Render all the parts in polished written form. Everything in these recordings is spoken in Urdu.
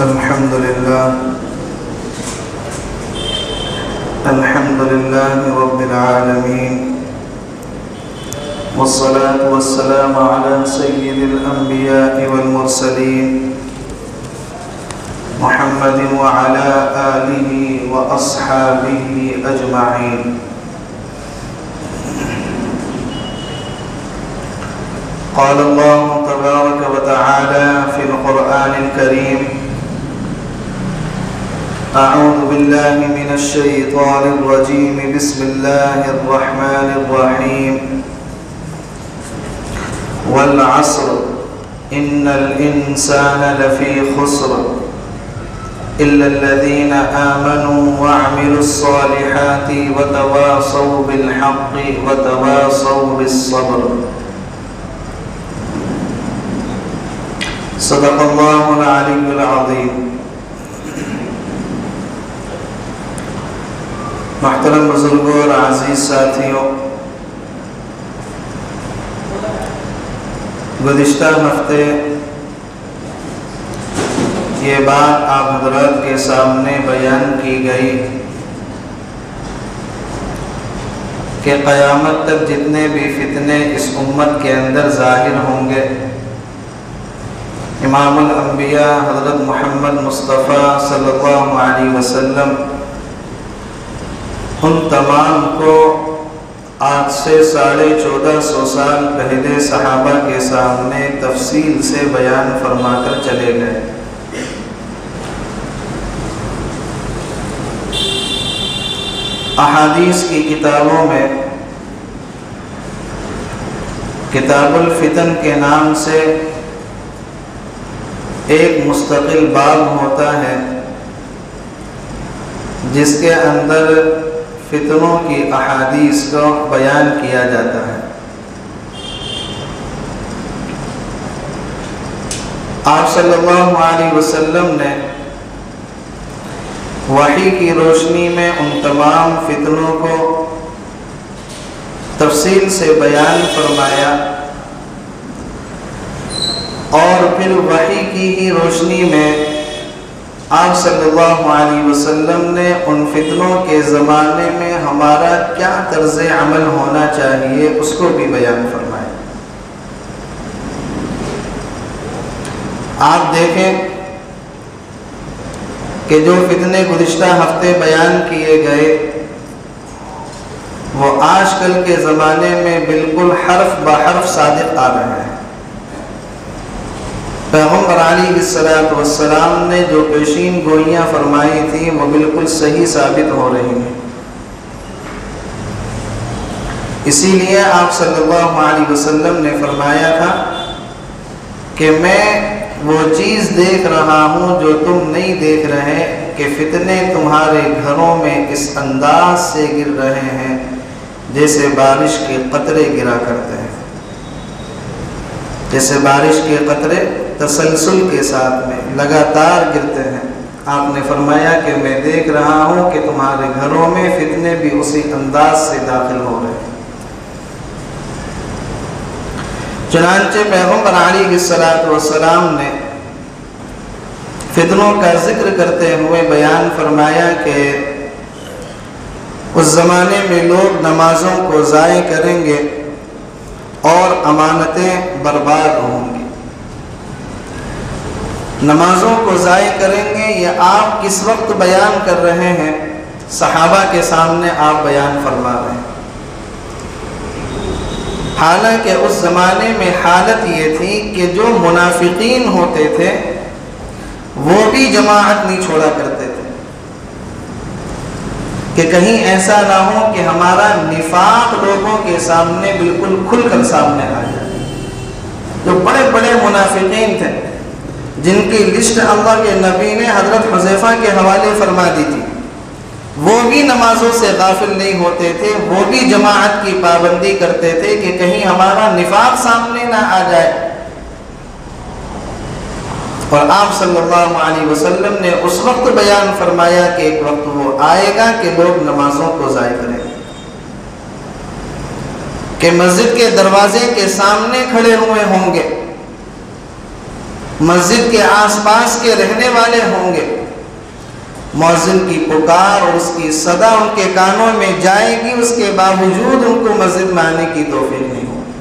الحمد لله رب العالمين، والصلاة والسلام على سيد الأنبياء والمرسلين محمد وعلى آله وأصحابه أجمعين. قال الله تبارك وتعالى في القرآن الكريم: أعوذ بالله من الشيطان الرجيم، بسم الله الرحمن الرحيم. والعصر إن الإنسان لفي خسر إلا الذين آمنوا وعملوا الصالحات وتواصوا بالحق وتواصوا بالصبر. صدق الله العلي العظيم. محترم بزرگوں اور عزیز ساتھیوں، گزشتہ ہفتے یہ بات آپ حضرات کے سامنے بیان کی گئی کہ قیامت تک جتنے بھی فتنے اس امت کے اندر ظاہر ہوں گے، امام الانبیاء حضرت محمد مصطفیٰ صلی اللہ علیہ وسلم ان تمام کو آج سے 1450 سال پہلے صحابہ کے سامنے تفصیل سے بیان فرما کر چلے گئے. احادیث کی کتابوں میں کتاب الفتن کے نام سے ایک مستقل باب ہوتا ہے جس کے اندر فتنوں کی احادیث کو بیان کیا جاتا ہے. آپ صلی اللہ علیہ وسلم نے وحی کی روشنی میں ان تمام فتنوں کو تفصیل سے بیان فرمایا، اور پھر وحی کی ہی روشنی میں آپ صلی اللہ علیہ وسلم نے ان فتنوں کے زمانے میں ہمارا کیا طرز عمل ہونا چاہیے اس کو بھی بیان فرمایا. آپ دیکھیں کہ جو فتنے گزشتہ ہفتے بیان کیے گئے وہ آج کل کے زمانے میں بالکل حرف بحرف صادق آ رہے ہیں. پیغمبر علیہ السلام نے جو پیشین گوئیاں فرمائی تھیں وہ بالکل صحیح ثابت ہو رہی ہیں. اسی لیے آپ صلی اللہ علیہ وسلم نے فرمایا تھا کہ میں وہ چیز دیکھ رہا ہوں جو تم نہیں دیکھ رہے، کہ فتنے تمہارے گھروں میں اس انداز سے گر رہے ہیں جیسے بارش کے قطرے گرا کرتے ہیں، جیسے بارش کے قطرے تسلسل کے ساتھ میں لگاتار گرتے ہیں. آپ نے فرمایا کہ میں دیکھ رہا ہوں کہ تمہارے گھروں میں فتنے بھی اسی انداز سے داخل ہو رہے ہیں. چنانچہ پیغمبر علیہ السلام نے فتنوں کا ذکر کرتے ہوئے بیان فرمایا کہ اس زمانے میں لوگ نمازوں کو ضائع کریں گے اور امانتیں برباد ہوں گی. نمازوں کو ضائع کریں گے، یہ آپ کس وقت بیان کر رہے ہیں؟ صحابہ کے سامنے آپ بیان فرما رہے ہیں. حالانکہ اس زمانے میں حالت یہ تھی کہ جو منافقین ہوتے تھے وہ بھی جماعت نہیں چھوڑا کرتے تھے کہ کہیں ایسا نہ ہو کہ ہمارا نفاق لوگوں کے سامنے بالکل کھل کر سامنے آ جائے. جو بڑے بڑے منافقین تھے جن کی لسٹ اللہ کے نبی نے حضرت حذیفہ کے حوالے فرما دی تھی، وہ بھی نمازوں سے غافل نہیں ہوتے تھے، وہ بھی جماعت کی پابندی کرتے تھے کہ کہیں ہمارا نفاق سامنے نہ آ جائے. اور آپ صلی اللہ علیہ وسلم نے اس وقت بیان فرمایا کہ ایک وقت وہ آئے گا کہ لوگ نمازوں کو ضائع کریں گے، کہ مسجد کے دروازے کے سامنے کھڑے ہوئے ہوں گے مسجد کے آس پاس کے رہنے والے ہوں گے، مؤذن کی پکار اور اس کی صدا ان کے کانوں میں جائے گی، اس کے باوجود ان کو مسجد میں آنے کی توفیق نہیں ہوگی۔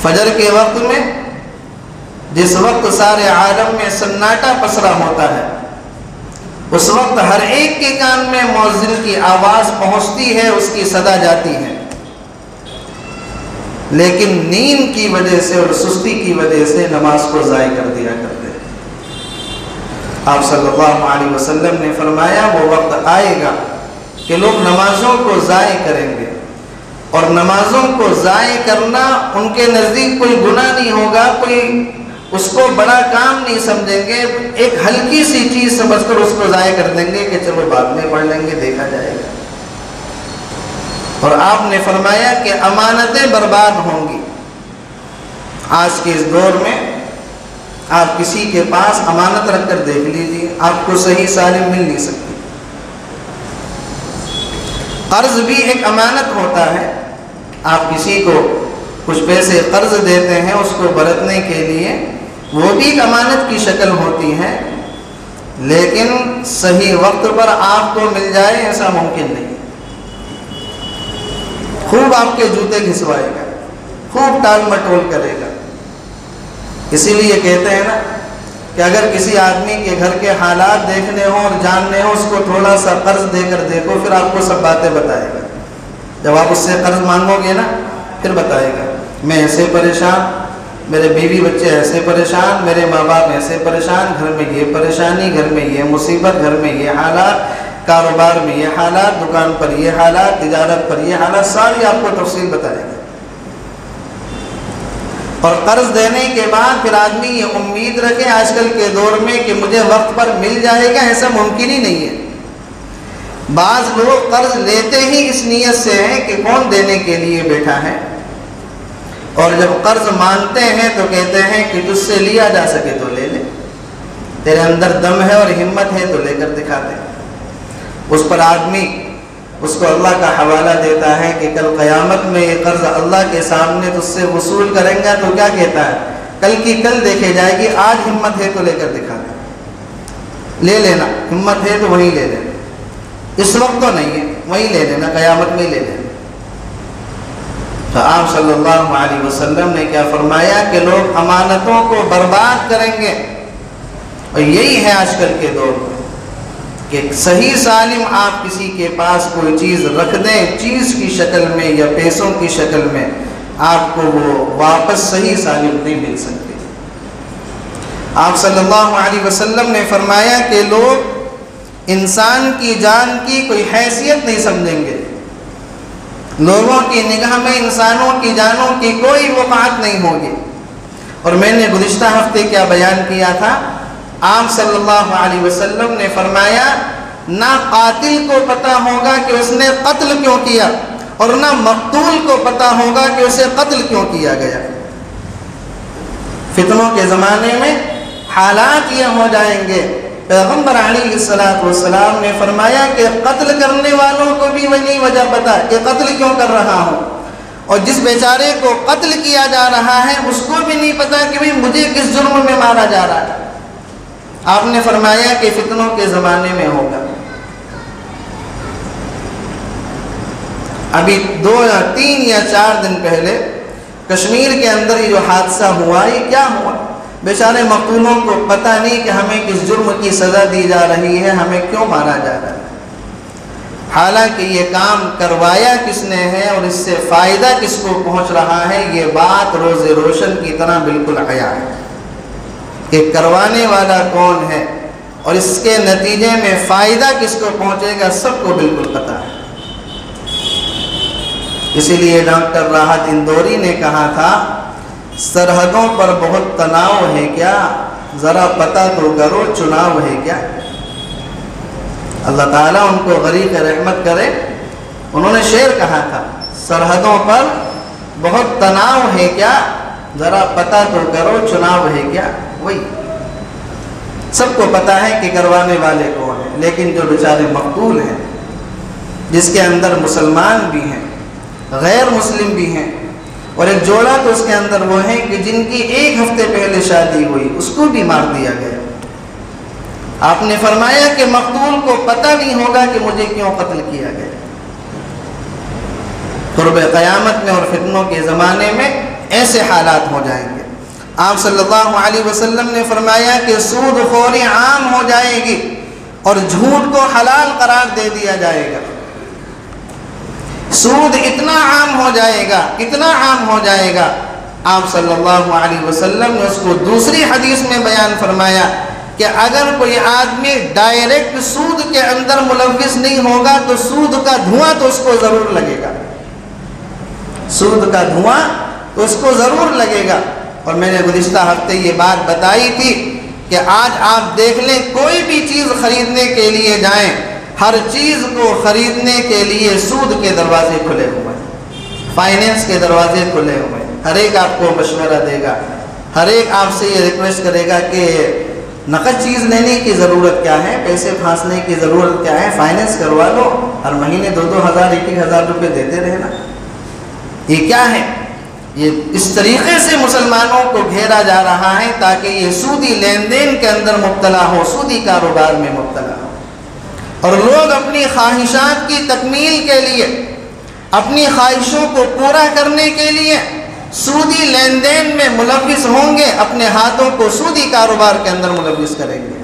فجر کے وقت میں جس وقت سارے عالم میں سناٹا پسرا ہوتا ہے، اس وقت ہر ایک کے کان میں مؤذن کی آواز پہنچتی ہے، اس کی صدا جاتی ہے، لیکن نیند کی وجہ سے اور سستی کی وجہ سے نماز کو ضائع کر دیا کرتے ہیں۔ آپ صلی اللہ علیہ وسلم نے فرمایا وہ وقت آئے گا کہ لوگ نمازوں کو ضائع کریں گے، اور نمازوں کو ضائع کرنا ان کے نزدیک کوئی گناہ نہیں ہوگا، کوئی اس کو بڑا کام نہیں سمجھیں گے، ایک ہلکی سی چیز سمجھ کر اس کو ضائع کر دیں گے کہ چلو بعد میں پڑھ لیں گے، دیکھا جائے گا۔ اور آپ نے فرمایا کہ امانتیں برباد ہوں گی۔ آج کے اس دور میں آپ کسی کے پاس امانت رکھ کر دیکھ لیجیے، آپ کو صحیح سالم مل نہیں سکتی۔ قرض بھی ایک امانت ہوتا ہے، آپ کسی کو کچھ پیسے قرض دیتے ہیں اس کو برتنے کے لیے، وہ بھی ایک امانت کی شکل ہوتی ہے، لیکن صحیح وقت پر آپ کو مل جائے ایسا ممکن نہیں۔ خوب آپ کے جوتے گھسوائے گا، خوب ٹال مٹول کرے گا۔ اسی لیے کہتے ہیں نا کہ اگر کسی آدمی کے گھر کے حالات دیکھنے ہوں اور جاننے ہوں، اس کو تھوڑا سا قرض دے کر دیکھو، پھر آپ کو سب باتیں بتائے گا۔ جب آپ اس سے قرض مانگو گے نا، پھر بتائے گا میں ایسے پریشان، میرے بیوی بچے ایسے پریشان، میرے ماں باپ ایسے پریشان، گھر میں یہ پریشانی، گھر میں یہ مصیبت، گھر میں یہ حالات، کاروبار میں یہ حالات، دکان پر یہ حالات، تجارت پر یہ حالات، ساری آپ کو تفصیل بتائے گا۔ اور قرض دینے کے بعد پھر آدمی یہ امید رکھے آج کل کے دور میں کہ مجھے وقت پر مل جائے گا، ایسا ممکن ہی نہیں ہے۔ بعض لوگ قرض لیتے ہی اس نیت سے ہیں کہ کون دینے کے لیے بیٹھا ہے، اور جب قرض مانگتے ہیں تو کہتے ہیں کہ تجھ سے لیا جا سکے تو لے لے، تیرے اندر دم ہے اور ہمت ہے تو لے کر دکھا دے۔ اس پر آدمی اس کو اللہ کا حوالہ دیتا ہے کہ کل قیامت میں یہ قرض اللہ کے سامنے تجھ سے وصول کریں گا، تو کیا کہتا ہے؟ کل کی کل دیکھے جائے گی، آج ہمت ہے تو لے کر دکھا دے، لے لینا، ہمت ہے تو وہیں لے لینا، اس وقت تو نہیں ہے، وہیں لے لینا، قیامت میں ہی لے لینا۔ تو آپ صلی اللہ علیہ وسلم نے کیا فرمایا کہ لوگ امانتوں کو برباد کریں گے، اور یہی ہے آج کل کے دور میں کہ صحیح سالم آپ کسی کے پاس کوئی چیز رکھ دیں، چیز کی شکل میں یا پیسوں کی شکل میں، آپ کو وہ واپس صحیح سالم نہیں مل سکتے۔ آپ صلی اللہ علیہ وسلم نے فرمایا کہ لوگ انسان کی جان کی کوئی حیثیت نہیں سمجھیں گے، لوگوں کی نگاہ میں انسانوں کی جانوں کی کوئی وقعت نہیں ہوگی۔ اور میں نے گزشتہ ہفتے کیا بیان کیا تھا، آپ صلی اللہ علیہ وسلم نے فرمایا نہ قاتل کو پتہ ہوگا کہ اس نے قتل کیوں کیا، اور نہ مقتول کو پتہ ہوگا کہ اسے قتل کیوں کیا گیا۔ فتنوں کے زمانے میں حالات یہ ہو جائیں گے، پیغمبر علیہ السلام نے فرمایا کہ قتل کرنے والوں کو بھی وہی وجہ پتہ کہ قتل کیوں کر رہا ہوں، اور جس بیچارے کو قتل کیا جا رہا ہے اس کو بھی نہیں پتہ کہ مجھے کس جرم میں مارا جا رہا ہے۔ آپ نے فرمایا کہ فتنوں کے زمانے میں ہوگا۔ ابھی 2 یا 3 یا 4 دن پہلے کشمیر کے اندر یہ جو حادثہ ہوا، یہ کیا ہوا؟ بیچارے مقتولوں کو پتہ نہیں کہ ہمیں کس جرم کی سزا دی جا رہی ہے، ہمیں کیوں مارا جا رہا ہے، حالانکہ یہ کام کروایا کس نے ہے اور اس سے فائدہ کس کو پہنچ رہا ہے، یہ بات روز روشن کی طرح بالکل عیاں ہے کہ کروانے والا کون ہے اور اس کے نتیجے میں فائدہ کس کو پہنچے گا، سب کو بالکل پتہ ہے۔ اسی لیے ڈاکٹر راحت اندوری نے کہا تھا، سرحدوں پر بہت تناؤ ہے کیا، ذرا پتہ تو کرو چناؤ ہے کیا۔ اللہ تعالیٰ ان کو غریق رحمت کرے، انہوں نے شعر کہا تھا، سرحدوں پر بہت تناؤ ہے کیا، ذرا پتہ تو کرو چناؤ ہے کیا۔ وہی سب کو پتہ ہے کہ کروانے والے کون ہیں، لیکن جو بیچارے مقتول ہیں، جس کے اندر مسلمان بھی ہیں، غیر مسلم بھی ہیں، اور ایک جوڑا تو اس کے اندر وہ ہیں کہ جن کی 1 ہفتے پہلے شادی ہوئی، اس کو بھی مار دیا گیا۔ آپ نے فرمایا کہ مقتول کو پتہ نہیں ہوگا کہ مجھے کیوں قتل کیا گیا۔ قرب قیامت میں اور فتنوں کے زمانے میں ایسے حالات ہو جائیں گے۔ آپ صلی اللہ علیہ وسلم نے فرمایا کہ سود خوری عام ہو جائے گی اور جھوٹ کو حلال قرار دے دیا جائے گا۔ سود اتنا عام ہو جائے گا، اتنا عام ہو جائے گا، آپ صلی اللہ علیہ وسلم نے اس کو دوسری حدیث میں بیان فرمایا کہ اگر کوئی آدمی ڈائریکٹ سود کے اندر ملوث نہیں ہوگا تو سود کا دھواں تو اس کو ضرور لگے گا، سود کا دھواں تو اس کو ضرور لگے گا۔ اور میں نے گزشتہ ہفتے یہ بات بتائی تھی کہ آج آپ دیکھ لیں، کوئی بھی چیز خریدنے کے لیے جائیں، ہر چیز کو خریدنے کے لیے سود کے دروازے کھلے ہوئے ہیں، فائنینس کے دروازے کھلے ہوئے ہیں۔ ہر ایک آپ کو مشورہ دے گا، ہر ایک آپ سے یہ ریکویسٹ کرے گا کہ نقد چیز لینے کی ضرورت کیا ہے، پیسے پھانسنے کی ضرورت کیا ہے، فائنینس کروا لو، ہر مہینے 2-2 ہزار 1-1 ہزار روپے دیتے رہنا۔ یہ کیا ہے؟ یہ اس طریقے سے مسلمانوں کو گھیرا جا رہا ہے تاکہ یہ سودی لین دین کے اندر مبتلا ہو، سودی کاروبار میں مبتلا ہو، اور لوگ اپنی خواہشات کی تکمیل کے لیے، اپنی خواہشوں کو پورا کرنے کے لیے سودی لین دین میں ملوث ہوں گے، اپنے ہاتھوں کو سودی کاروبار کے اندر ملوث کریں گے۔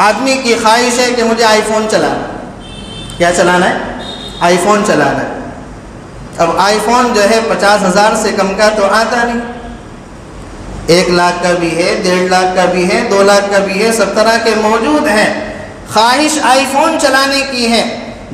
آدمی کی خواہش ہے کہ مجھے آئی فون چلانا، کیا چلانا ہے؟ آئی فون چلانا ہے۔ اب آئی فون جو ہے 50,000 سے کم کا تو آتا نہیں، 1 لاکھ کا بھی ہے، 1.5 لاکھ کا بھی ہے، 2 لاکھ کا بھی ہے، سب طرح کے موجود ہیں۔ خواہش آئی فون چلانے کی ہے،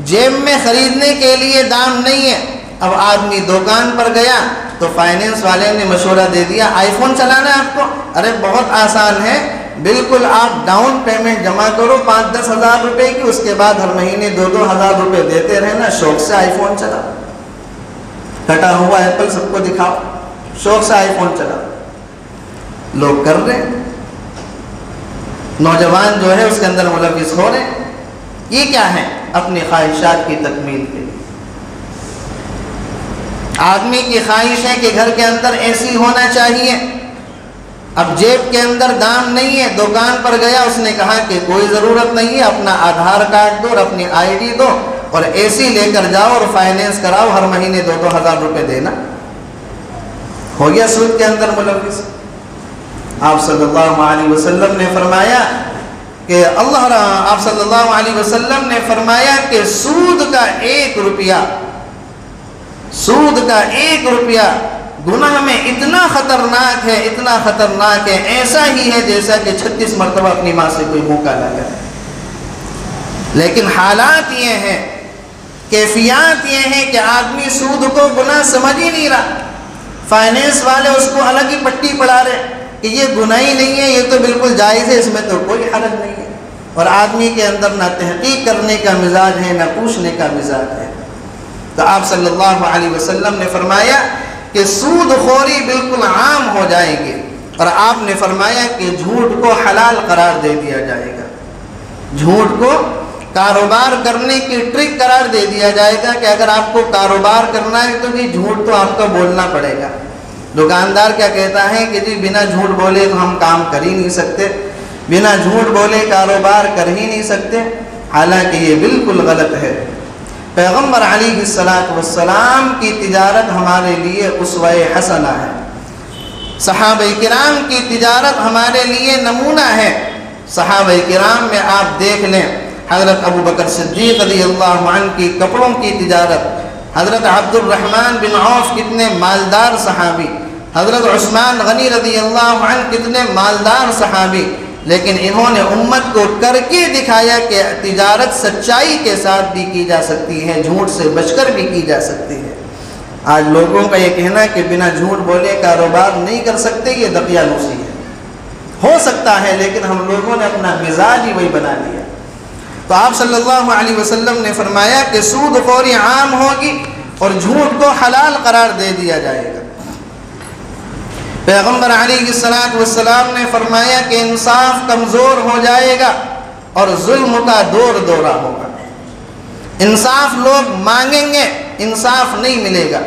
جیب میں خریدنے کے لیے دام نہیں ہے۔ اب آدمی دکان پر گیا تو فائنینس والے نے مشورہ دے دیا آئی فون چلانا ہے آپ کو، ارے بہت آسان ہے، بالکل آپ ڈاؤن پیمنٹ جمع کرو 5-10 ہزار روپے کی، اس کے بعد ہر مہینے 2-2 ہزار روپے دیتے رہنا، شوق سے آئی فون چلاؤ، کٹا ہوا ایپل سب کو دکھاؤ، شوق سے آئی فون چلاؤ۔ لوگ کر رہے ہیں، نوجوان جو ہے اس کے اندر ملوث ہو رہے ہیں۔ یہ کیا ہے؟ اپنی خواہشات کی تکمیل کے لیے۔ آدمی کی خواہش ہے کہ گھر کے اندر اے سی ہونا چاہیے، اب جیب کے اندر دام نہیں ہے، دکان پر گیا، اس نے کہا کہ کوئی ضرورت نہیں ہے، اپنا آدھار کارڈ دو اور اپنی آئی ڈی دو اور اے سی لے کر جاؤ اور فائنینس کراؤ، ہر مہینے 2-2 ہزار روپے دینا، ہو گیا سود کے اندر ملوث۔ آپ صلی اللہ علیہ وسلم نے فرمایا کہ آپ صلی اللہ علیہ وسلم نے فرمایا کہ سود کا 1 روپیہ، سود کا 1 روپیہ گناہ میں اتنا خطرناک ہے، اتنا خطرناک ہے، ایسا ہی ہے جیسا کہ 36 مرتبہ اپنی ماں سے کوئی منہ کالا کرے۔ لیکن حالات یہ ہیں، کیفیات یہ ہیں کہ آدمی سود کو گناہ سمجھ ہی نہیں رہا، فائنینس والے اس کو الگ ہی پٹی پڑھا رہے کہ یہ گناہ ہی نہیں ہے، یہ تو بالکل جائز ہے، اس میں تو کوئی حرج نہیں ہے، اور آدمی کے اندر نہ تحقیق کرنے کا مزاج ہے، نہ پوچھنے کا مزاج ہے۔ تو آپ صلی اللہ علیہ وسلم نے فرمایا کہ سود خوری بالکل عام ہو جائے گی، اور آپ نے فرمایا کہ جھوٹ کو حلال قرار دے دیا جائے گا، جھوٹ کو کاروبار کرنے کی ٹرک قرار دے دیا جائے گا کہ اگر آپ کو کاروبار کرنا ہے تو جی جھوٹ تو آپ کو بولنا پڑے گا۔ دکاندار کیا کہتا ہے کہ جی بنا جھوٹ بولے تو ہم کام کر ہی نہیں سکتے، بنا جھوٹ بولے کاروبار کر ہی نہیں سکتے، حالانکہ یہ بالکل غلط ہے۔ پیغمبر علیہ السلام کی تجارت ہمارے لیے اسوہ حسنہ ہے، صحابہ کرام کی تجارت ہمارے لیے نمونہ ہے۔ صحابہ کرام میں آپ دیکھ لیں، حضرت ابو بکر صدیق رضی اللہ عنہ کی کپڑوں کی تجارت، حضرت عبد الرحمن بن عوف کتنے مالدار صحابی، حضرت عثمان غنی رضی اللہ عنہ کتنے مالدار صحابی، لیکن انہوں نے امت کو کر کے دکھایا کہ تجارت سچائی کے ساتھ بھی کی جا سکتی ہے، جھوٹ سے بچ کر بھی کی جا سکتی ہے۔ آج لوگوں کا یہ کہنا کہ بنا جھوٹ بولے کاروبار نہیں کر سکتے، یہ دقیانوسی ہے، ہو سکتا ہے لیکن ہم لوگوں نے اپنا مزاج ہی وہی بنا لیا۔ تو آپ صلی اللہ علیہ وسلم نے فرمایا کہ سود خوری عام ہوگی اور جھوٹ کو حلال قرار دے دیا جائے گا۔ پیغمبر علیہ السلام نے فرمایا کہ انصاف کمزور ہو جائے گا اور ظلم کا دور دورہ ہوگا۔ انصاف لوگ مانگیں گے، انصاف نہیں ملے گا،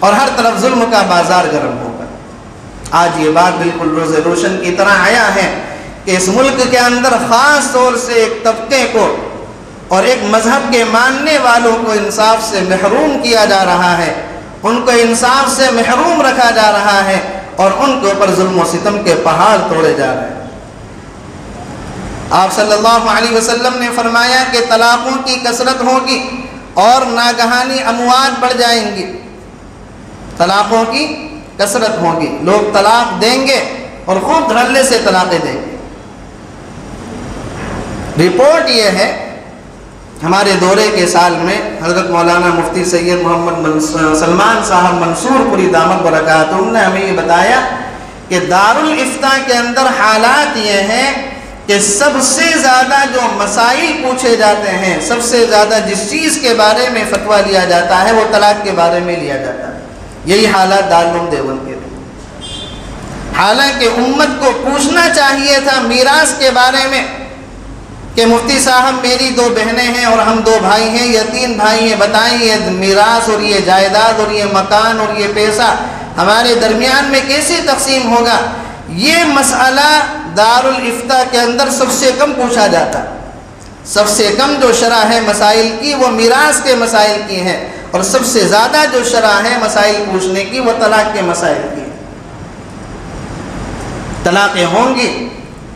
اور ہر طرف ظلم کا بازار گرم ہوگا۔ آج یہ بات بالکل روز روشن کی طرح آیا ہے کہ اس ملک کے اندر خاص طور سے ایک طبقے کو اور ایک مذہب کے ماننے والوں کو انصاف سے محروم کیا جا رہا ہے، ان کو انصاف سے محروم رکھا جا رہا ہے، اور ان کے اوپر ظلم و ستم کے پہاڑ توڑے جا رہے ہیں۔ آپ صلی اللہ علیہ وسلم نے فرمایا کہ طلاقوں کی کثرت ہوگی اور ناگہانی اموات بڑھ جائیں گی۔ طلاقوں کی کثرت ہوگی، لوگ طلاق دیں گے اور خوب دھڑلے سے طلاقیں دیں گے۔ رپورٹ یہ ہے، ہمارے دورے کے سال میں حضرت مولانا مفتی سید محمد سلمان صاحب منصور پوری دامت برکاتہم نے ہمیں یہ بتایا کہ دارالافتاء کے اندر حالات یہ ہیں کہ سب سے زیادہ جو مسائل پوچھے جاتے ہیں، سب سے زیادہ جس چیز کے بارے میں فتویٰ لیا جاتا ہے وہ طلاق کے بارے میں لیا جاتا ہے۔ یہی حالات دارالعلوم دیوبند کے تھے۔ حالانکہ امت کو پوچھنا چاہیے تھا میراث کے بارے میں کہ مفتی صاحب میری 2 بہنیں ہیں اور ہم 2 بھائی ہیں یا 3 بھائی ہیں، بتائیں یہ میراث اور یہ جائیداد اور یہ مکان اور یہ پیسہ ہمارے درمیان میں کیسے تقسیم ہوگا؟ یہ مسئلہ دارالافتاء کے اندر سب سے کم پوچھا جاتا ہے۔ سب سے کم جو شرح ہے مسائل کی وہ میراث کے مسائل کی ہے، اور سب سے زیادہ جو شرح ہے مسائل پوچھنے کی وہ طلاق کے مسائل کی ہے۔ طلاقیں ہوں گی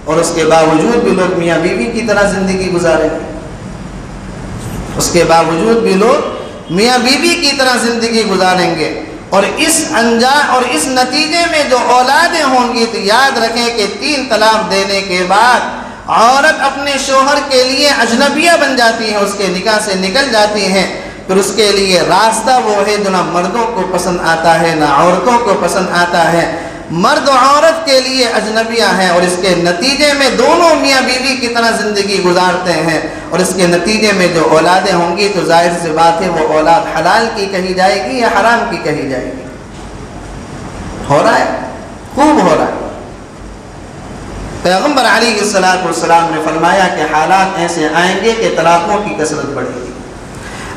اور اس کے باوجود بھی لوگ میاں بیوی کی طرح زندگی گزاریں گے، اس کے باوجود بھی لوگ میاں بیوی کی طرح زندگی گزاریں گے، اور اس نتیجے میں جو اولادیں ہوں گی تو یاد رکھیں کہ 3 طلاق دینے کے بعد عورت اپنے شوہر کے لیے اجنبیہ بن جاتی ہے، اس کے نکاح سے نکل جاتی ہیں، پھر اس کے لیے راستہ وہ ہے جو نہ مردوں کو پسند آتا ہے نہ عورتوں کو پسند آتا ہے، مرد و عورت کے لیے اجنبیہ ہیں، اور اس کے نتیجے میں دونوں میاں بیوی کی طرح زندگی گزارتے ہیں، اور اس کے نتیجے میں جو اولادیں ہوں گی تو ظاہر سی بات ہے وہ اولاد حلال کی کہی جائے گی یا حرام کی کہی جائے گی۔ ہو رہا ہے، خوب ہو رہا ہے۔ پیغمبر علیہ السلام نے فرمایا کہ حالات ایسے آئیں گے کہ طلاقوں کی کثرت بڑھے گی۔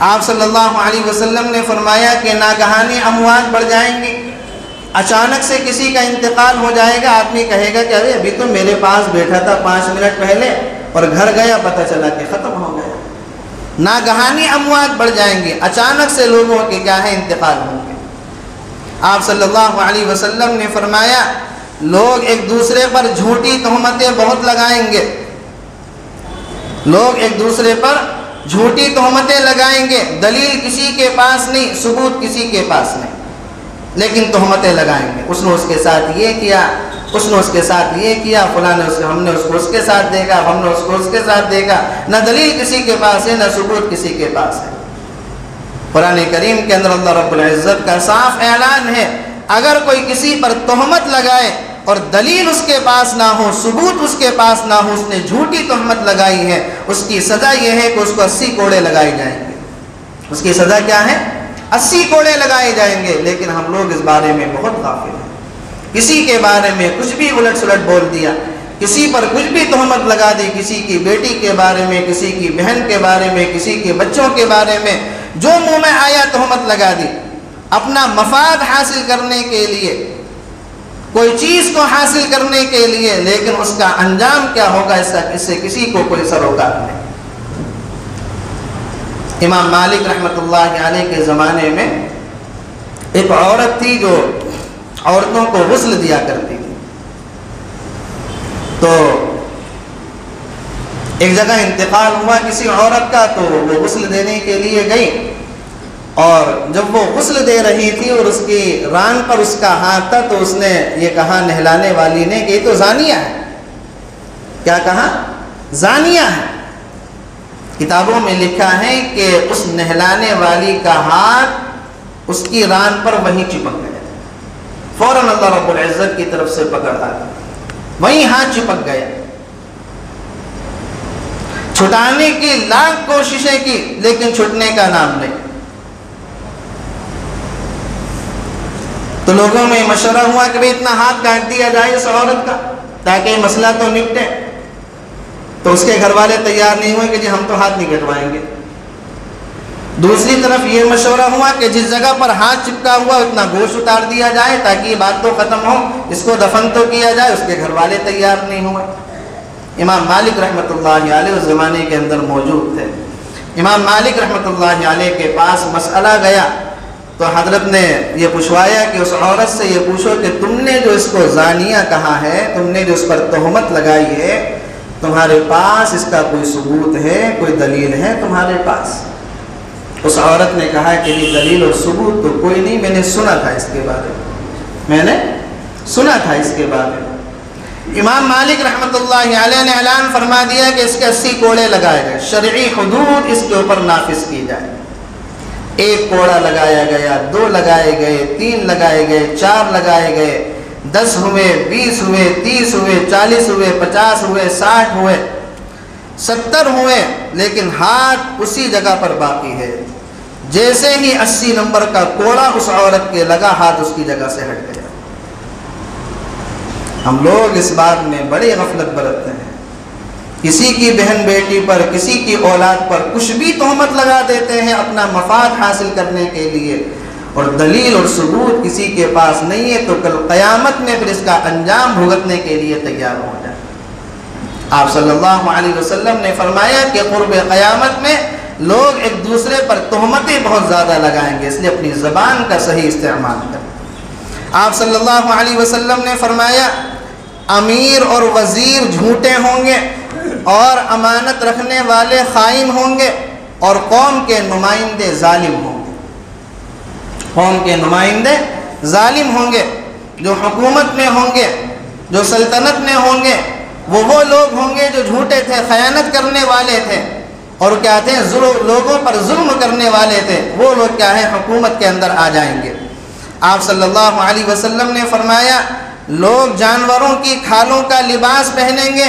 آپ صلی اللہ علیہ وسلم نے فرمایا کہ ناگہانی اموات بڑھ جائیں گی، اچانک سے کسی کا انتقال ہو جائے گا، آدمی کہے گا کہ ارے ابھی تو میرے پاس بیٹھا تھا 5 منٹ پہلے اور گھر گیا پتہ چلا کہ ختم ہو گیا۔ ناگہانی اموات بڑھ جائیں گی، اچانک سے لوگوں کے کیا ہے انتقال ہوں گے۔ آپ صلی اللہ علیہ وسلم نے فرمایا لوگ ایک دوسرے پر جھوٹی تہمتیں بہت لگائیں گے، لوگ ایک دوسرے پر جھوٹی تہمتیں لگائیں گے، دلیل کسی کے پاس نہیں، ثبوت کسی کے پاس نہیں، لیکن تہمتیں لگائیں گے، اس نے اس کے ساتھ یہ کیا، اس نے اس کے ساتھ یہ کیا، فلاں نے ہم نے اس کو اس کے ساتھ دیکھا، ہم نے اس کو اس کے ساتھ دیکھا، نہ دلیل کسی کے پاس ہے نہ ثبوت کسی کے پاس ہے۔ قرآن کریم کے اندر اللہ رب العزت کا صاف اعلان ہے، اگر کوئی کسی پر تہمت لگائے اور دلیل اس کے پاس نہ ہو، ثبوت اس کے پاس نہ ہو، اس نے جھوٹی تہمت لگائی ہے، اس کی سزا یہ ہے کہ اس کو 80 کوڑے لگائے جائیں گے۔ اس کی سزا کیا ہے؟ 80 کوڑے لگائے جائیں گے۔ لیکن ہم لوگ اس بارے میں بہت غافل ہیں، کسی کے بارے میں کچھ بھی الٹ سلٹ بول دیا، کسی پر کچھ بھی تہمت لگا دی، کسی کی بیٹی کے بارے میں، کسی کی بہن کے بارے میں، کسی کے بچوں کے بارے میں، جو منہ میں آیا تہمت لگا دی، اپنا مفاد حاصل کرنے کے لیے، کوئی چیز کو حاصل کرنے کے لیے، لیکن اس کا انجام کیا ہوگا اس سے کسی کو کوئی سروکار نہیں۔ امام مالک رحمۃ اللہ علیہ کے زمانے میں ایک عورت تھی جو عورتوں کو غسل دیا کرتی تھی، تو ایک جگہ انتقال ہوا کسی عورت کا، تو وہ غسل دینے کے لیے گئی، اور جب وہ غسل دے رہی تھی اور اس کی ران پر اس کا ہاتھ تھا تو اس نے یہ کہا نہلانے والی نے کہ یہ تو زانیہ ہے۔ کیا کہا؟ زانیہ ہے۔ کتابوں میں لکھا ہے کہ اس نہلانے والی کا ہاتھ اس کی ران پر وہیں چپک گیا، فوراً اللہ رب العزت کی طرف سے پکڑ آ گئی، وہیں ہاتھ چپک گیا۔ چھٹانے کی لاکھ کوششیں کی لیکن چھٹنے کا نام نہیں۔ تو لوگوں میں مشورہ ہوا کہ بھئی اتنا ہاتھ کاٹ دیا جائے اس عورت کا تاکہ یہ مسئلہ تو نپٹے، تو اس کے گھر والے تیار نہیں ہوئے کہ جی ہم تو ہاتھ نہیں کٹوائیں گے۔ دوسری طرف یہ مشورہ ہوا کہ جس جگہ پر ہاتھ چپکا ہوا اتنا گوشت اتار دیا جائے تاکہ یہ بات تو ختم ہو، اس کو دفن تو کیا جائے۔ اس کے گھر والے تیار نہیں ہوئے۔ امام مالک رحمۃ اللہ علیہ اس زمانے کے اندر موجود تھے۔ امام مالک رحمۃ اللہ علیہ کے پاس مسئلہ گیا تو حضرت نے یہ پوچھوایا کہ اس عورت سے یہ پوچھو کہ تم نے جو اس کو زانیہ کہا ہے، تم نے جو اس پر تہمت لگائی ہے، تمہارے پاس اس کا کوئی ثبوت ہے، کوئی دلیل ہے تمہارے پاس؟ اس عورت نے کہا کہ یہ دلیل اور ثبوت تو کوئی نہیں، میں نے سنا تھا اس کے بارے میں، میں نے سنا تھا اس کے بارے میں۔ امام مالک رحمۃ اللہ علیہ نے اعلان فرما دیا کہ اس کے 80 کوڑے لگائے گئے، شرعی حدود اس کے اوپر نافذ کی جائے۔ 1 کوڑا لگایا گیا، 2 لگائے گئے، 3 لگائے گئے، 4 لگائے گئے، 10 ہوئے، 20 ہوئے، 30 ہوئے، 40 ہوئے، 50 ہوئے، 60 ہوئے، 70 ہوئے، لیکن ہاتھ اسی جگہ پر باقی ہے۔ جیسے ہی 80 نمبر کا کوڑا اس عورت کے لگا، ہاتھ اس کی جگہ سے ہٹ گیا۔ ہم لوگ اس بات میں بڑی غفلت برتتے ہیں، کسی کی بہن بیٹی پر، کسی کی اولاد پر کچھ بھی تہمت لگا دیتے ہیں اپنا مفاد حاصل کرنے کے لیے، اور دلیل اور ثبوت کسی کے پاس نہیں ہے، تو کل قیامت میں پھر اس کا انجام بھگتنے کے لیے تیار ہو جائے۔ آپ صلی اللہ علیہ وسلم نے فرمایا کہ قرب قیامت میں لوگ ایک دوسرے پر تہمتیں بہت زیادہ لگائیں گے، اس لیے اپنی زبان کا صحیح استعمال کریں۔ آپ صلی اللہ علیہ وسلم نے فرمایا امیر اور وزیر جھوٹے ہوں گے، اور امانت رکھنے والے خائن ہوں گے، اور قوم کے نمائندے ظالم ہوں گے۔ قوم کے نمائندے ظالم ہوں گے، جو حکومت میں ہوں گے، جو سلطنت میں ہوں گے، وہ لوگ ہوں گے جو جھوٹے تھے، خیانت کرنے والے تھے، اور کیا تھے، لوگوں پر ظلم کرنے والے تھے، وہ لوگ کیا ہے، حکومت کے اندر آ جائیں گے۔ آپ صلی اللہ علیہ وسلم نے فرمایا لوگ جانوروں کی کھالوں کا لباس پہنیں گے،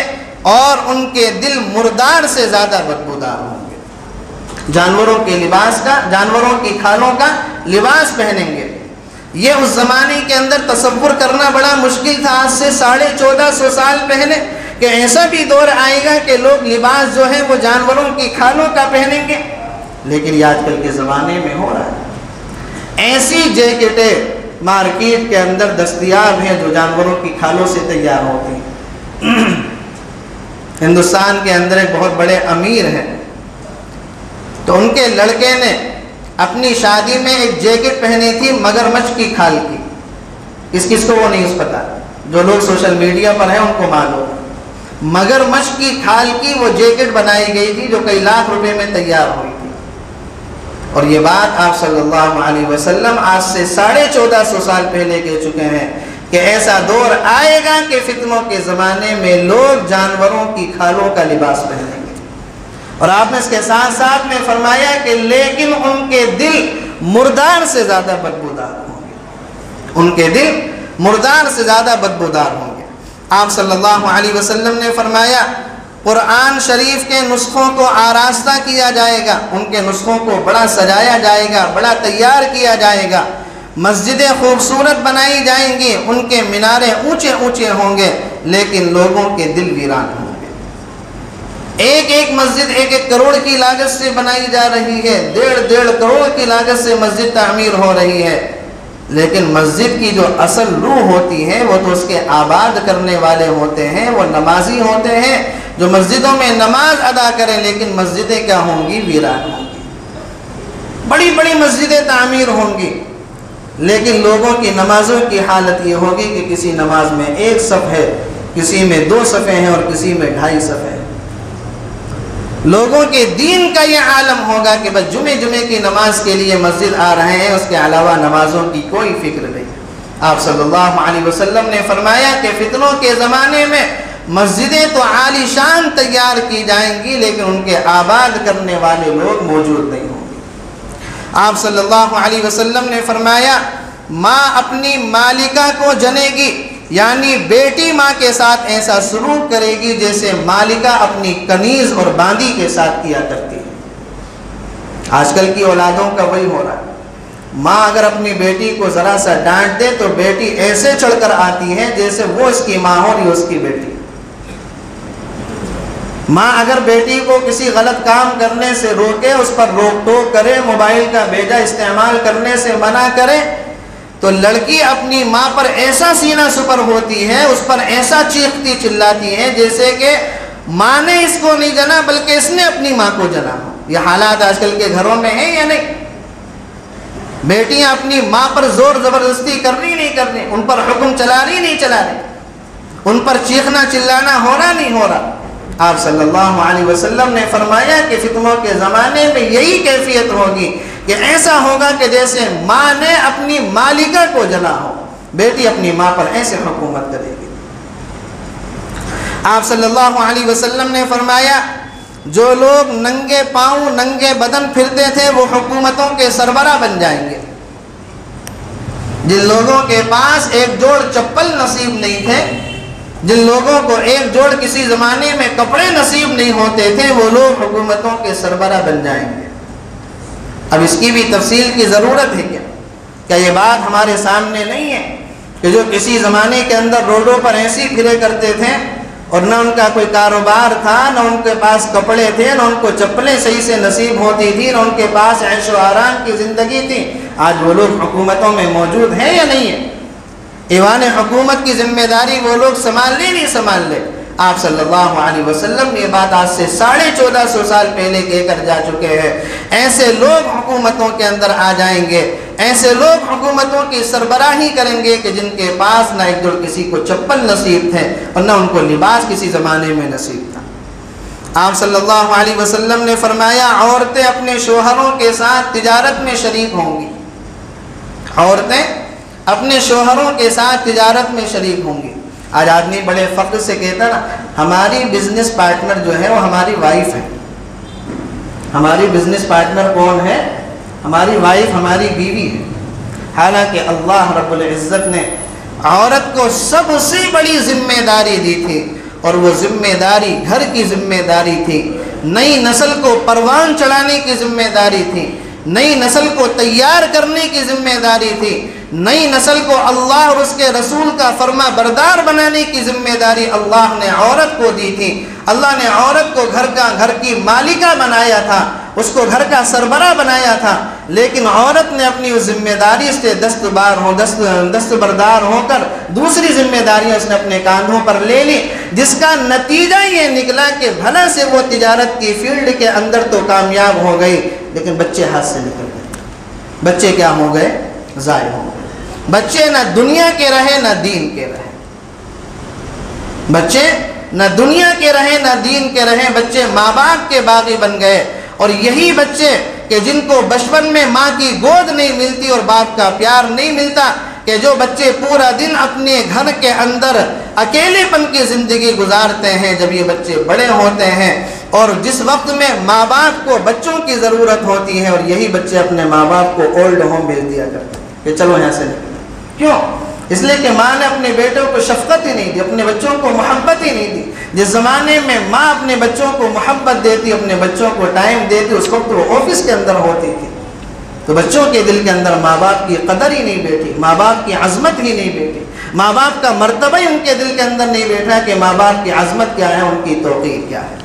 اور ان کے دل مردار سے زیادہ بدبودار ہوں گے۔ جانوروں کے لباس کا، جانوروں کی کھالوں کا لباس پہنیں گے۔ یہ اس زمانے کے اندر تصور کرنا بڑا مشکل تھا، آج سے 1450 سال پہلے، کہ ایسا بھی دور آئے گا کہ لوگ لباس جو ہے وہ جانوروں کی کھالوں کا پہنیں گے۔ لیکن یہ آج کل کے زمانے میں ہو رہا ہے۔ ایسی جیکٹیں مارکیٹ کے اندر دستیاب ہیں جو جانوروں کی کھالوں سے تیار ہوتی ہیں۔ ہندوستان کے اندر ایک بہت بڑے امیر ہیں، تو ان کے لڑکے نے اپنی شادی میں ایک جیکٹ پہنی تھی مگرمچھ کی کھال کی۔ کس کو وہ نہیں پتا، جو لوگ سوشل میڈیا پر ہیں ان کو معلوم۔ مگرمچھ کی کھال کی وہ جیکٹ بنائی گئی تھی جو کئی لاکھ روپے میں تیار ہوئی تھی، اور یہ بات آپ صلی اللہ علیہ وسلم آج سے 1450 سال پہلے کہہ چکے ہیں کہ ایسا دور آئے گا کہ فتنوں کے زمانے میں لوگ جانوروں کی کھالوں کا لباس پہنیں گے۔ اور آپ نے اس کے ساتھ ساتھ میں فرمایا کہ لیکن ان کے دل مردار سے زیادہ بدبودار ہوں گے، ان کے دل مردار سے زیادہ بدبودار ہوں گے۔ آپ صلی اللہ علیہ وسلم نے فرمایا قرآن شریف کے نسخوں کو آراستہ کیا جائے گا، ان کے نسخوں کو بڑا سجایا جائے گا، بڑا تیار کیا جائے گا، مسجدیں خوبصورت بنائی جائیں گی، ان کے مینارے اونچے اونچے ہوں گے، لیکن لوگوں کے دل ویران ہوں گے۔ ایک مسجد 1 کروڑ کی لاگت سے بنائی جا رہی ہے، 1.5 کروڑ کی لاگت سے مسجد تعمیر ہو رہی ہے، لیکن مسجد کی جو اصل روح ہوتی ہے وہ تو اس کے آباد کرنے والے ہوتے ہیں، وہ نمازی ہوتے ہیں جو مسجدوں میں نماز ادا کریں، لیکن مسجدیں کیا ہوں گی؟ ویران ہوں گی۔ بڑی بڑی مسجدیں تعمیر ہوں گی، لیکن لوگوں کی نمازوں کی حالت یہ ہوگی کہ کسی نماز میں 1 صف ہے، کسی میں 2 صفیں ہیں، اور کسی میں 2.5 صفیں ہیں۔ لوگوں کے دین کا یہ عالم ہوگا کہ بس جمعے کی نماز کے لیے مسجد آ رہے ہیں، اس کے علاوہ نمازوں کی کوئی فکر نہیں۔ آپ صلی اللہ علیہ وسلم نے فرمایا کہ فتنوں کے زمانے میں مسجدیں تو عالی شان تیار کی جائیں گی، لیکن ان کے آباد کرنے والے لوگ موجود نہیں ہوں گے۔ آپ صلی اللہ علیہ وسلم نے فرمایا ماں اپنی مالکہ کو جنے گی، یعنی بیٹی ماں کے ساتھ ایسا سلوک کرے گی جیسے مالکہ اپنی کنیز اور باندی کے ساتھ کیا کرتی ہے۔ آج کل کی اولادوں کا وہی ہو رہا ہے۔ ماں اگر اپنی بیٹی کو ذرا سا ڈانٹ دے تو بیٹی ایسے چڑھ کر آتی ہے جیسے وہ اس کی ماں ہو اور یہ اس کی بیٹی۔ ماں اگر بیٹی کو کسی غلط کام کرنے سے روکے، اس پر روک ٹوک کرے، موبائل کا بیجا استعمال کرنے سے منع کرے، تو لڑکی اپنی ماں پر ایسا سینہ سپر ہوتی ہے، اس پر ایسا چیختی چلاتی ہے جیسے کہ ماں نے اس کو نہیں جنا بلکہ اس نے اپنی ماں کو جنا ہو۔ یہ حالات آج کل کے گھروں میں ہیں یا نہیں؟ بیٹیاں اپنی ماں پر زور زبردستی کر رہی نہیں کر رہی، ان پر حکم چلا رہی نہیں چلا رہی، ان پر چیخنا چلانا ہو رہا نہیں ہو رہا۔ آپ صلی اللہ علیہ وسلم نے فرمایا کہ فتنوں کے زمانے میں یہی کیفیت ہوگی کہ ایسا ہوگا کہ جیسے ماں نے اپنی مالکہ کو جلا ہو، بیٹی اپنی ماں پر ایسے حکومت کرے گی۔ آپ صلی اللہ علیہ وسلم نے فرمایا جو لوگ ننگے پاؤں ننگے بدن پھرتے تھے وہ حکومتوں کے سربراہ بن جائیں گے۔ جن لوگوں کے پاس ایک جوڑ چپل نصیب نہیں تھے، جن لوگوں کو ایک جوڑ کسی زمانے میں کپڑے نصیب نہیں ہوتے تھے، وہ لوگ حکومتوں کے سربراہ بن جائیں گے۔ اب اس کی بھی تفصیل کی ضرورت ہے کیا یہ بات ہمارے سامنے نہیں ہے کہ جو کسی زمانے کے اندر روڈوں پر ایسی پھرے کرتے تھے اور نہ ان کا کوئی کاروبار تھا، نہ ان کے پاس کپڑے تھے، نہ ان کو چپلیں صحیح سے نصیب ہوتی تھی، نہ ان کے پاس عیش و آرام کی زندگی تھی، آج وہ لوگ حکومتوں میں موجود ہیں یا نہیں ہیں؟ ایوان حکومت کی ذمہ داری وہ لوگ سنبھال لے نہیں سنبھال لے؟ آپ صلی اللہ علیہ وسلم نے یہ بات آج سے 1450 سال پہلے کہہ کر جا چکے ہیں۔ ایسے لوگ حکومتوں کے اندر آ جائیں گے، ایسے لوگ حکومتوں کی سربراہی کریں گے کہ جن کے پاس نہ ایک جوڑ کسی کو چپل نصیب تھے اور نہ ان کو لباس کسی زمانے میں نصیب تھا۔ آپ صلی اللہ علیہ وسلم نے فرمایا عورتیں اپنے شوہروں کے ساتھ تجارت میں شریک ہوں گی، عورتیں اپنے شوہروں کے ساتھ تجارت میں شریک ہوں گی۔ آج آدمی بڑے فخر سے کہتا نا ہماری بزنس پارٹنر جو ہے وہ ہماری وائف ہے۔ ہماری بزنس پارٹنر کون ہے؟ ہماری وائف، ہماری بیوی ہے۔ حالانکہ اللہ رب العزت نے عورت کو سب سے بڑی ذمہ داری دی تھی، اور وہ ذمہ داری گھر کی ذمہ داری تھی، نئی نسل کو پروان چڑھانے کی ذمہ داری تھی، نئی نسل کو تیار کرنے کی ذمہ داری تھی، نئی نسل کو اللہ اور اس کے رسول کا فرما بردار بنانے کی ذمہ داری اللہ نے عورت کو دی تھی۔ اللہ نے عورت کو گھر کی مالکہ بنایا تھا، اس کو گھر کا سربراہ بنایا تھا، لیکن عورت نے اپنی اس ذمہ داری سے دستبردار ہو کر دوسری ذمہ داریاں اس نے اپنے کاندھوں پر لے لی، جس کا نتیجہ یہ نکلا کہ بھلا سے وہ تجارت کی فیلڈ کے اندر تو کامیاب ہو گئی، لیکن بچے ہاتھ سے نکل گئے۔ بچے کیا ہو گئے؟ ضائع ہو گئے۔ بچے نہ دنیا کے رہے نہ دین کے رہے، بچے نہ دنیا کے رہے نہ دین کے رہے، بچے ماں باپ کے باغی بن گئے۔ اور یہی بچے کہ جن کو بچپن میں ماں کی گود نہیں ملتی اور باپ کا پیار نہیں ملتا، کہ جو بچے پورا دن اپنے گھر کے اندر اکیلے پن کی زندگی گزارتے ہیں، جب یہ بچے بڑے ہوتے ہیں اور جس وقت میں ماں باپ کو بچوں کی ضرورت ہوتی ہے، اور یہی بچے اپنے ماں باپ کو اولڈ ہوم بھیج دیا کرتے ہیں کہ چلو یہاں سے نکلو۔ کیوں؟ اس لیے کہ ماں نے اپنے بیٹوں کو شفقت ہی نہیں دی، اپنے بچوں کو محبت ہی نہیں دی۔ جس زمانے میں ماں اپنے بچوں کو محبت دیتی، اپنے بچوں کو ٹائم دیتی، اس وقت وہ آفس کے اندر ہوتی تھی، تو بچوں کے دل کے اندر ماں باپ کی قدر ہی نہیں بیٹھی، ماں باپ کی عظمت ہی نہیں بیٹھی، ماں باپ کا مرتبہ ہی ان کے دل کے اندر نہیں بیٹھا کہ ماں باپ کی عظمت کیا ہے، ان کی توقیر کیا ہے۔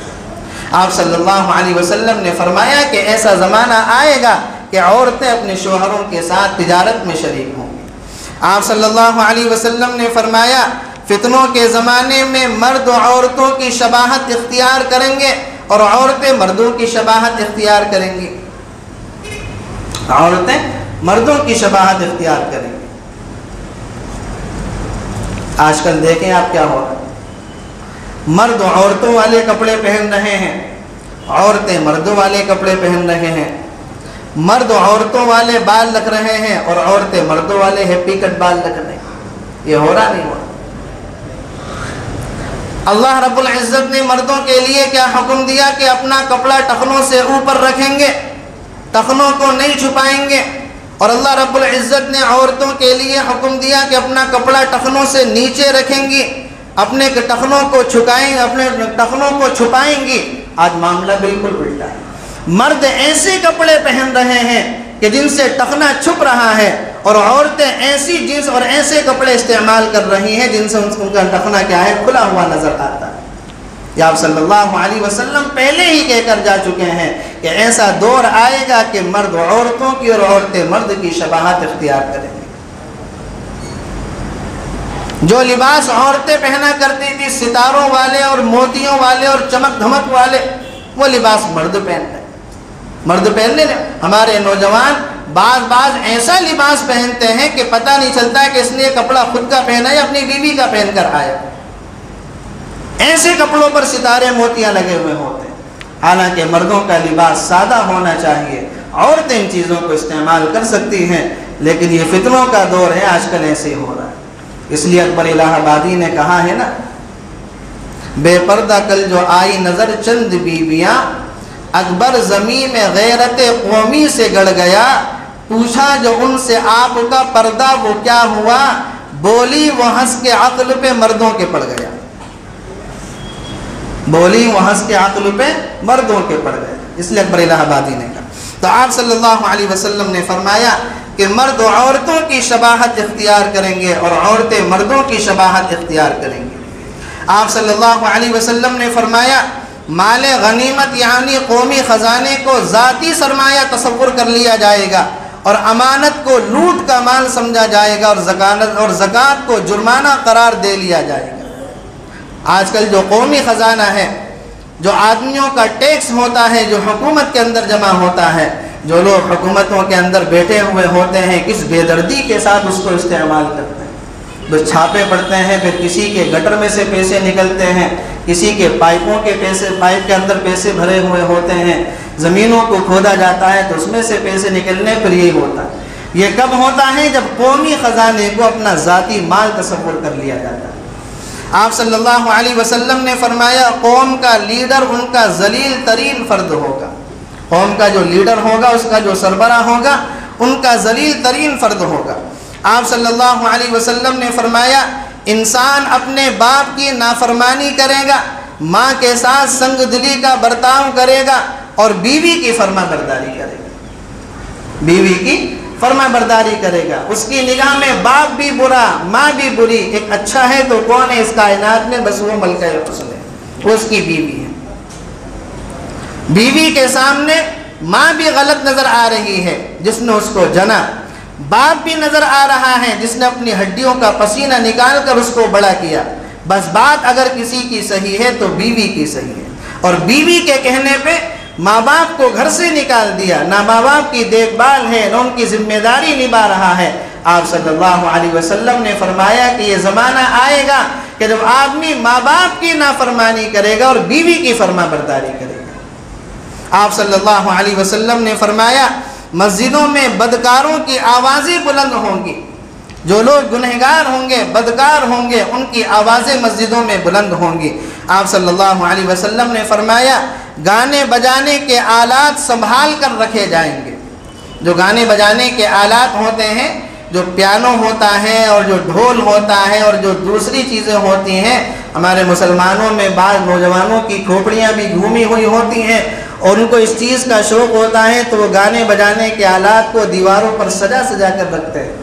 آپ صلی اللہ علیہ وسلم نے فرمایا کہ ایسا زمانہ آئے گا کہ عورتیں اپنے شوہروں کے ساتھ تجارت میں شریک ہوں گی۔ آپ صلی اللہ علیہ وسلم نے فرمایا فتنوں کے زمانے میں مرد عورتوں کی شباہت اختیار کریں گے اور عورتیں مردوں کی شباہت اختیار کریں گی، عورتیں مردوں کی شباہت اختیار کریں گی۔ آج کل دیکھیں آپ کیا ہو رہا ہے، مرد عورتوں والے کپڑے پہن رہے ہیں، عورتیں مردوں والے کپڑے پہن رہے ہیں، مرد عورتوں والے بال رکھ رہے ہیں اور عورتیں مردوں والے ہیپی کٹ بال رکھ رہے ہیں۔ یہ ہو رہا نہیں ہو رہا؟ اللہ رب العزت نے مردوں کے لیے کیا حکم دیا کہ اپنا کپڑا ٹخنوں سے اوپر رکھیں گے، ٹخنوں کو نہیں چھپائیں گے، اور اللہ رب العزت نے عورتوں کے لیے حکم دیا کہ اپنا کپڑا ٹخنوں سے نیچے رکھیں گی، اپنے ٹخنوں کو چھپائیں گی۔ آج معاملہ بالکل الٹا ہے، مرد ایسے کپڑے پہن رہے ہیں کہ جن سے ٹخنا چھپ رہا ہے، اور عورتیں ایسی جنس اور ایسے کپڑے استعمال کر رہی ہیں جن سے ان کا ٹخنا کیا ہے؟ کھلا ہوا نظر آتا ہے۔ یہ آپ صلی اللہ علیہ وسلم پہلے ہی کہہ کر جا چکے ہیں کہ ایسا دور آئے گا کہ مرد عورتوں کی اور عورتیں مرد کی شباہت اختیار کریں گے۔ جو لباس عورتیں پہنا کرتی تھی ستاروں والے اور موتیوں والے اور چمک دھمک والے، وہ لباس مرد پہننے لیں۔ ہمارے نوجوان بعض ایسا لباس پہنتے ہیں کہ پتہ نہیں چلتا کہ اس نے یہ کپڑا خود کا پہنا ہے یا اپنی بیوی کا پہن کر آیا۔ ایسے کپڑوں پر ستارے موتیاں لگے ہوئے ہوتے ہیں، حالانکہ مردوں کا لباس سادہ ہونا چاہیے۔ عورتیں ان چیزوں کو استعمال کر سکتی ہیں، لیکن یہ فتنوں کا دور ہے، آج کل ایسے ہی ہو رہا ہے۔ اس لیے اکبر الہ آبادی نے کہا ہے نا، بے پردہ کل جو آئی نظر چند بیویاں، اکبر زمین میں غیرت قومی سے گڑ گیا، پوچھا جو ان سے آپ کا پردہ وہ کیا ہوا، بولی وہ ہنس کے عقل پہ مردوں کے پڑ گیا، بولی وہ ہنس کے عقل پہ مردوں کے پڑ گئے۔ اس لیے اکبر الہ آبادی نے کہا۔ تو آپ صلی اللہ علیہ وسلم نے فرمایا کہ مرد عورتوں کی شباہت اختیار کریں گے اور عورتیں مردوں کی شباہت اختیار کریں گے۔ آپ صلی اللہ علیہ وسلم نے فرمایا مال غنیمت یعنی قومی خزانے کو ذاتی سرمایہ تصور کر لیا جائے گا اور امانت کو لوٹ کا مال سمجھا جائے گا اور زکوٰۃ کو جرمانہ قرار دے لیا جائے گا۔ آج کل جو قومی خزانہ ہے، جو آدمیوں کا ٹیکس ہوتا ہے، جو حکومت کے اندر جمع ہوتا ہے، جو لوگ حکومتوں کے اندر بیٹھے ہوئے ہوتے ہیں کس بے دردی کے ساتھ اس کو استعمال کرتے ہیں۔ بس چھاپے پڑتے ہیں، پھر کسی کے گٹر میں سے پیسے نکلتے ہیں، کسی کے پائپوں کے پیسے، پائپ کے اندر پیسے بھرے ہوئے ہوتے ہیں، زمینوں کو کھودا جاتا ہے تو اس میں سے پیسے نکلنے پر یہی ہوتا ہے۔ یہ کب ہوتا ہے؟ جب قومی خزانے کو اپنا ذاتی مال تصور کر لیا جاتا ہے۔ آپ صلی اللہ علیہ وسلم نے فرمایا قوم کا لیڈر ان کا ذلیل ترین فرد ہوگا، قوم کا جو لیڈر ہوگا، اس کا جو سربراہ ہوگا، ان کا ذلیل ترین فرد ہوگا۔ آپ صلی اللہ علیہ وسلم نے فرمایا انسان اپنے باپ کی نافرمانی کرے گا، ماں کے ساتھ سنگ دلی کا برتاؤ کرے گا اور بیوی کی فرما برداری کرے گا، بیوی کی فرما برداری کرے گا۔ اس کی نگاہ میں باپ بھی برا، ماں بھی بری، ایک اچھا ہے تو کون ہے اس کائنات میں؟ بس وہ ملکہ حسن ہے، وہ اس کی بیوی ہے۔ بیوی کے سامنے ماں بھی غلط نظر آ رہی ہے جس نے اس کو جنا، باپ بھی نظر آ رہا ہے جس نے اپنی ہڈیوں کا پسینہ نکال کر اس کو بڑا کیا۔ بس بات اگر کسی کی صحیح ہے تو بیوی کی صحیح ہے، اور بیوی کے کہنے پہ ماں باپ کو گھر سے نکال دیا، نہ ماں باپ کی دیکھ بھال ہے نہ ان کی ذمہ داری نبھا رہا ہے۔ آپ صلی اللہ علیہ وسلم نے فرمایا کہ یہ زمانہ آئے گا کہ جب آدمی ماں باپ کی نافرمانی کرے گا اور بیوی کی فرما برداری کرے گا۔ آپ صلی اللہ علیہ وسلم نے فرمایا مسجدوں میں بدکاروں کی آوازیں بلند ہوں گی، جو لوگ گنہگار ہوں گے، بدکار ہوں گے، ان کی آوازیں مسجدوں میں بلند ہوں گی۔ آپ صلی اللہ علیہ وسلم نے فرمایا گانے بجانے کے آلات سنبھال کر رکھے جائیں گے۔ جو گانے بجانے کے آلات ہوتے ہیں، جو پیانو ہوتا ہے اور جو ڈھول ہوتا ہے اور جو دوسری چیزیں ہوتی ہیں، ہمارے مسلمانوں میں بعض نوجوانوں کی کھوپڑیاں بھی گھومی ہوئی ہوتی ہیں اور ان کو اس چیز کا شوق ہوتا ہے تو وہ گانے بجانے کے آلات کو دیواروں پر سجا سجا کر رکھتے ہیں۔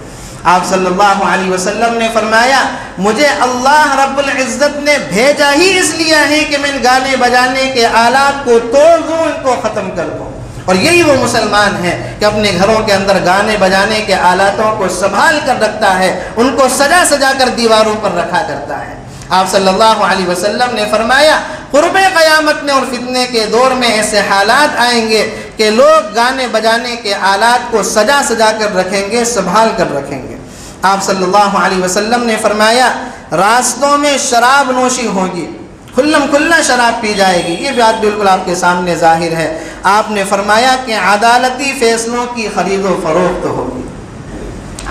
آپ صلی اللہ علیہ وسلم نے فرمایا مجھے اللہ رب العزت نے بھیجا ہی اس لیے ہے کہ میں گانے بجانے کے آلات کو توڑ دوں، ان کو ختم کر دوں۔ اور یہی وہ مسلمان ہے کہ اپنے گھروں کے اندر گانے بجانے کے آلاتوں کو سنبھال کر رکھتا ہے، ان کو سجا سجا کر دیواروں پر رکھا کرتا ہے۔ آپ صلی اللہ علیہ وسلم نے فرمایا قرب قیامت میں اور فتنے کے دور میں ایسے حالات آئیں گے کہ لوگ گانے بجانے کے آلات کو سجا سجا کر رکھیں گے، سنبھال کر رکھیں گے۔ آپ صلی اللہ علیہ وسلم نے فرمایا راستوں میں شراب نوشی ہوگی، کھلم کھلا شراب پی جائے گی، یہ بات بالکل آپ کے سامنے ظاہر ہے۔ آپ نے فرمایا کہ عدالتی فیصلوں کی خرید و فروخت ہوگی،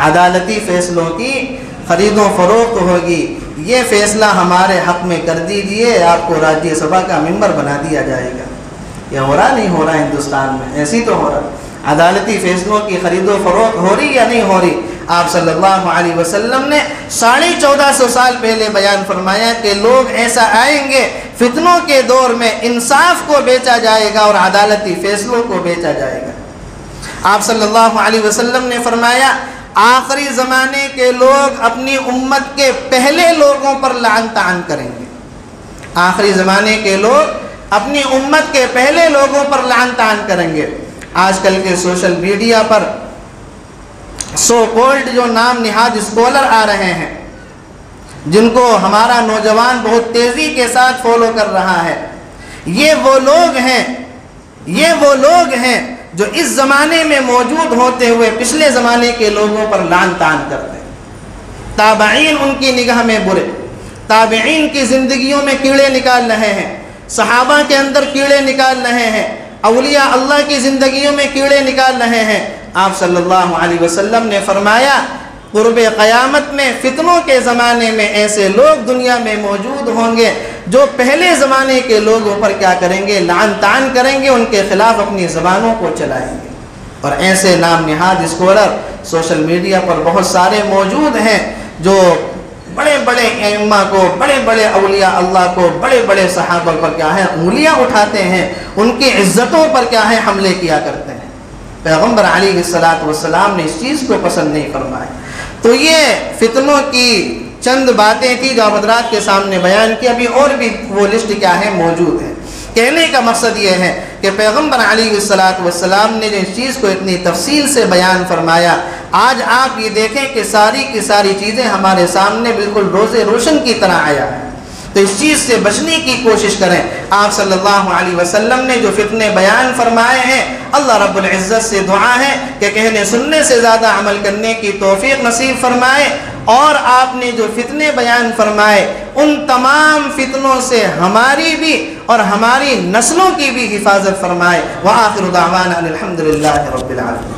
عدالتی فیصلوں کی خرید و فروخت ہوگی، یہ فیصلہ ہمارے حق میں کر دیجئے، آپ کو راجیہ سبھا کا ممبر بنا دیا جائے گا۔ یہ ہو رہا نہیں ہو رہا ہندوستان میں؟ ایسی تو ہو رہا، عدالتی فیصلوں کی خرید و فروخت ہو رہی یا نہیں ہو رہی؟ آپ صلی اللہ علیہ وسلم نے 1450 سال پہلے بیان فرمایا کہ لوگ ایسا آئیں گے فتنوں کے دور میں انصاف کو بیچا جائے گا اور عدالتی فیصلوں کو بیچا جائے گا۔ آپ صلی اللہ علیہ وسلم نے فرمایا آخری زمانے کے لوگ اپنی امت کے پہلے لوگوں پر لعن طعن کریں گے، آخری زمانے کے لوگ اپنی امت کے پہلے لوگوں پر لعن طعن کریں گے۔ آج کل کے سوشل میڈیا پر سو کولڈ جو نام نہاد اسکالر آ رہے ہیں، جن کو ہمارا نوجوان بہت تیزی کے ساتھ فالو کر رہا ہے، یہ وہ لوگ ہیں جو اس زمانے میں موجود ہوتے ہوئے پچھلے زمانے کے لوگوں پر لعن طعن کرتے ہیں۔ تابعین ان کی نگاہ میں برے، تابعین کی زندگیوں میں کیڑے نکال رہے ہیں، صحابہ کے اندر کیڑے نکال رہے ہیں، اولیاء اللہ کی زندگیوں میں کیڑے نکال رہے ہیں۔ آپ صلی اللہ علیہ وسلم نے فرمایا قرب قیامت میں فتنوں کے زمانے میں ایسے لوگ دنیا میں موجود ہوں گے جو پہلے زمانے کے لوگوں پر کیا کریں گے؟ لعن طعن کریں گے، ان کے خلاف اپنی زبانوں کو چلائیں گے۔ اور ایسے نام نہاد اسکالر سوشل میڈیا پر بہت سارے موجود ہیں جو بڑے بڑے ائمہ کو، بڑے بڑے اولیاء اللہ کو، بڑے بڑے صحابہ پر کیا ہے انگلیاں اٹھاتے ہیں، ان کی عزتوں پر کیا ہے حملے کیا کرتے ہیں۔ پیغمبر علیہ السلام نے اس چیز کو پسند نہیں فرمایا۔ تو یہ فتنوں کی چند باتیں تھی جو حضرات کے سامنے بیان کی، ابھی اور بھی وہ لسٹ کیا ہے موجود ہے۔ کہنے کا مقصد یہ ہے کہ پیغمبر علیہ السلام نے جو اس چیز کو اتنی تفصیل سے بیان فرمایا، آج آپ یہ دیکھیں کہ ساری کی ساری چیزیں ہمارے سامنے بالکل روزے روشن کی طرح آیا ہے۔ تو اس چیز سے بچنے کی کوشش کریں۔ آپ صلی اللہ علیہ وسلم نے جو فتنے بیان فرمائے ہیں، اللہ رب العزت سے دعا ہے کہ کہنے سننے سے زیادہ عمل کرنے کی توفیق نصیب فرمائے، اور آپ نے جو فتنے بیان فرمائے ان تمام فتنوں سے ہماری بھی اور ہماری نسلوں کی بھی حفاظت فرمائے۔ وآخر دعوانا الحمدللہ رب العالمین۔